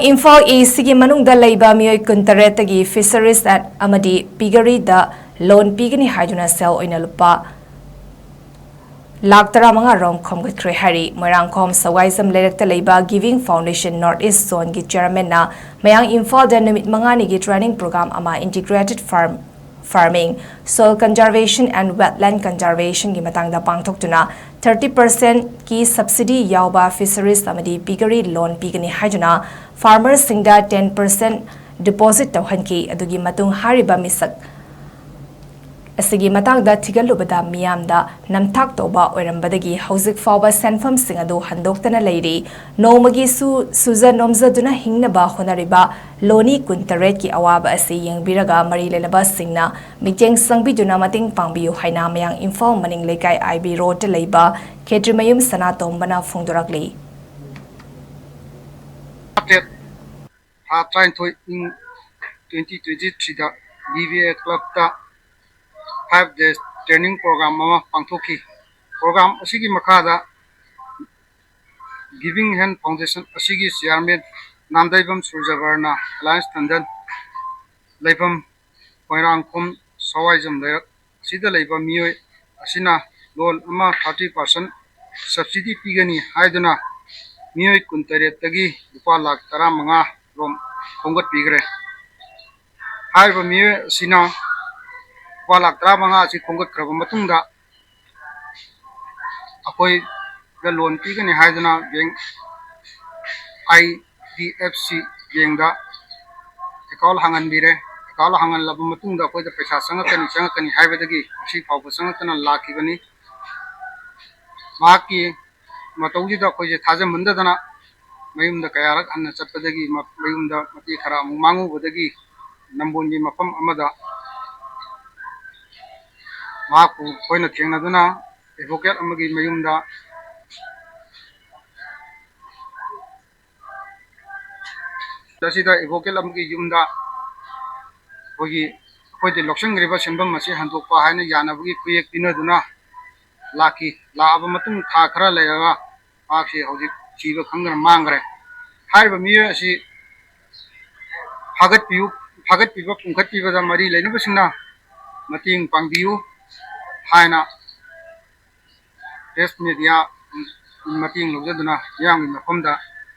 Imphal East ki manungda leiba miyoi kuntaretagi fisheries at amadi piggery da loan pigani haiduna sell oina lupa Laktara manga rom khomgatre hari Moirangkhom sawaisam lerekta leiba Giving Foundation North East Zone ki chairman na mayang Imphal da numit mangani ki training program ama integrated farming, soil conservation and wetland conservation ki matangda pangthoktuna 30% ki subsidy yauba fisheries amadi piggery loan pigani haiduna farmers singda 10% deposit tawhanki adugi matung hariba misak asigi matangda thigalubada miyamda namthak toba oirambadagi hauzik fawba senfam sing adu handoktana leiri nomagi suza nomzaduna hingnaba honariba loni kuntaret ki awaba asi yengbiraga mari lelaba singna mitjeng sangbiduna mating pangbiu haina mayang Imphal maning lekai IB road leiba Ketrimayum Sanatombana phongdorakli trying to in 2023 da BVA club ta 5 days training program ma pangthoki program asigi makada Giving Hand Foundation asigi chairman Namdaibam Surjavarna Alliance Tandan Leibam Moirangkhom Sawaijam Lerak sida leiba miyoi asina loan ama 30% subsidy pigani haiduna miyoi kuntaret tagi lupa lakh 15 rom khongat pigre haiba miyoi asina lupa lakh 15 asi khongat kraba matungda akoi da loan pigani haiduna bank IDFC bank da account hangan bire account hangan labu matungda akoi da paisa sangakani haibadagi si phawba sangakana lakibani maki matauji da akoi je thaja mundadana mayumda kayarak anna chatpadagi mayumda mati khara mangu bodagi nambonji mafam amada maku koina thengnaduna advocate amagi mayumda dasida advocate amagi yumda kogi loksang riba senbam masi handokpa haina yanabagi kuyek pinaduna laki laaba matung tha khara leraga aksi hojik chiba khangana mangre haiba miyo asi phagat piba pungkhat piba da mari leinaba singna mating pangbiu haina press media mating lojaduna yang mafamda